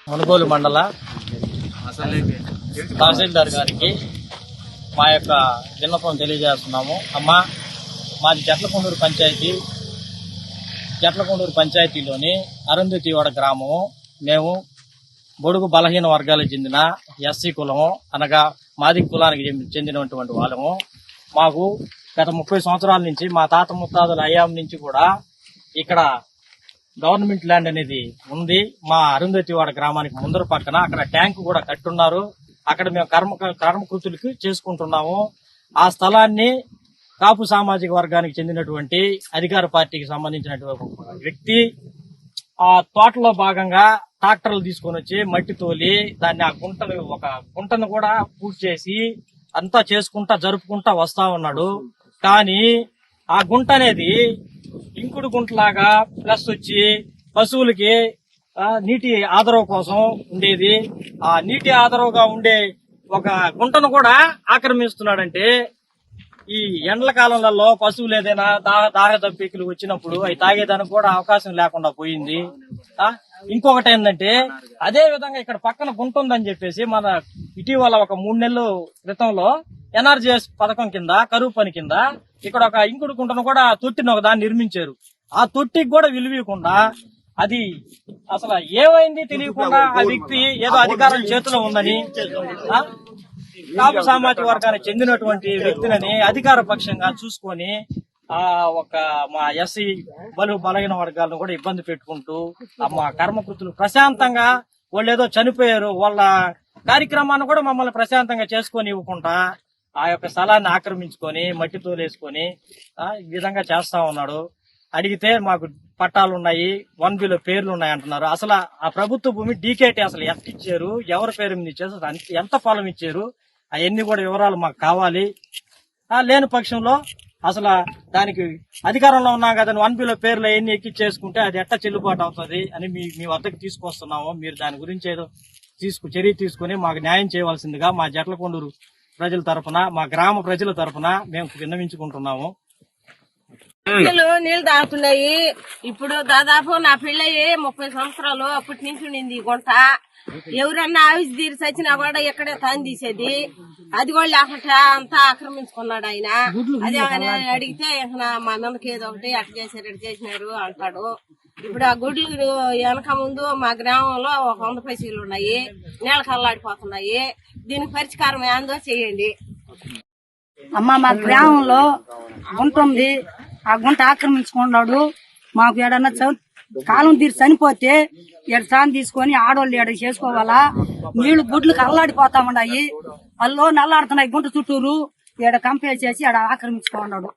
మునుగోలు మండల తహసీల్దార్ గారికి మా యొక్క విన్నపం తెలియజేస్తున్నాము. అమ్మా, మాది జట్లకొండూరు పంచాయతీలోని అరుంధతివాడ గ్రామము. మేము బడుగు బలహీన వర్గాలకు చెందిన ఎస్సీ కులము, అనగా మాది కులానికి చెందినటువంటి వాళ్ళము. మాకు గత 30 సంవత్సరాల నుంచి మా తాత ముత్తాతల అయ్యాం నుంచి కూడా ఇక్కడ గవర్నమెంట్ ల్యాండ్ అనేది ఉంది. మా అరుంధతివాడ గ్రామానికి ముందర పక్కన అక్కడ ట్యాంకు కూడా కట్టున్నారు. అక్కడ మేము కర్మకృతులకి చేసుకుంటున్నాము. ఆ స్థలాన్ని కాపు సామాజిక వర్గానికి చెందినటువంటి అధికార పార్టీకి సంబంధించినటువంటి వ్యక్తి ఆ తోటలో భాగంగా ట్రాక్టర్లు తీసుకొని వచ్చి మట్టి తోలి దాన్ని ఒక గుంటను కూడా పూర్తి చేసి అంతా చేసుకుంటా జరుపుకుంటా వస్తా ఉన్నాడు. కానీ ఆ గుంట అనేది ఇంకుడు గుంటలాగా ప్లస్ వచ్చి పశువులకి నీటి ఆదరవు కోసం ఉండేది. ఆ నీటి ఆదరవుగా ఉండే ఒక గుంటను కూడా ఆక్రమిస్తున్నాడంటే ఈ ఎండల కాలంలో పశువులు ఏదైనా దాహ దప్పికలు వచ్చినప్పుడు అవి తాగేదానికి కూడా అవకాశం లేకుండా పోయింది. ఇంకొకటి ఏంటంటే అదే విధంగా ఇక్కడ పక్కన గుంట ఉందని చెప్పేసి మన ఇటీవల ఒక 3 నెలల క్రితంలో ఎన్ఆర్జీఎస్ పథకం కింద కరువు పని కింద ఇక్కడ ఒక ఇంకుడు గుంటను కూడా తొట్టిని ఒక దాన్ని నిర్మించారు. ఆ తొట్టికి కూడా విలువకుండా అది అసలు ఏమైంది తెలియకుండా ఆ వ్యక్తి ఏదో అధికారం చేతిలో ఉందని కాపు సామాజిక వర్గానికి చెందినటువంటి వ్యక్తులని అధికార పక్షంగా చూసుకొని మా ఎస్సీ బలహీన వర్గాలను కూడా ఇబ్బంది పెట్టుకుంటూ మా కర్మకృతులు ప్రశాంతంగా వాళ్ళు ఏదో చనిపోయారు వాళ్ళ కార్యక్రమాన్ని కూడా మమ్మల్ని ప్రశాంతంగా చేసుకొని ఇవ్వకుండా ఆ యొక్క స్థలాన్ని ఆక్రమించుకొని మట్టి తోలేసుకొని ఈ విధంగా చేస్తా ఉన్నాడు. అడిగితే మాకు పట్టాలు ఉన్నాయి, 1B పేర్లు ఉన్నాయి అంటున్నారు. అసలు ఆ ప్రభుత్వ భూమి డీకేటీ అసలు ఎంత ఇచ్చారు, ఎవరి పేరు మీద ఇచ్చారు, ఎంత పొలం ఇచ్చారు, అవన్నీ కూడా వివరాలు మాకు కావాలి. లేని పక్షంలో అసలు దానికి అధికారంలో ఉన్నాం కదా 1B పేర్లు అవన్నీ ఎక్కిచ్చేసుకుంటే అది ఎట్లా చెల్లుబాటు అవుతుంది అని మీ వద్దకు తీసుకొస్తున్నాము. మీరు దాని గురించి ఏదో చర్య తీసుకుని మాకు న్యాయం చేయవలసిందిగా మా జట్లకొండూరు ప్రజల తరఫున, మా గ్రామ ప్రజల తరఫున మేము విన్నవించుకుంటున్నాము. నీళ్లు తాగుతున్నాయి. ఇప్పుడు దాదాపు నా పెళ్ళయి 30 సంవత్సరాలు అప్పటి నుంచి ఉండింది ఈ గుంట. ఎవరన్నా ఆవిసి తీరి సచ్చినా కూడా ఎక్కడే తాను తీసేది. అది కూడా లేకుండా అంతా ఆక్రమించుకున్నాడు ఆయన. అదే అడిగితే మా మనకి ఏదో ఒకటి అటు చేశారు ఇటు చేసినారు అంటాడు. ఇప్పుడు ఆ గుడ్లు వెనక ముందు మా గ్రామంలో 100 పైసలు ఉన్నాయి, నీళ్ళ కల్లాడిపోతున్నాయి. దీనికి పరిష్కారం ఏందో చేయండి. అమ్మ, మా గ్రామంలో గుంట ఉంది, ఆ గుంట ఆక్రమించుకున్నాడు. మాకు ఏడన్నా కాలం తీరి చనిపోతే ఇక్కడ సాన్ తీసుకొని ఆడోళ్ళు ఎడ చేసుకోవాలా. నీళ్లు గుడ్లు కల్లాడిపోతా ఉన్నాయి, అల్లో నల్లాడుతున్నాయి గుంట చుట్టూరు. ఈడ కంపేర్ చేసి ఆడ ఆక్రమించుకున్నాడు.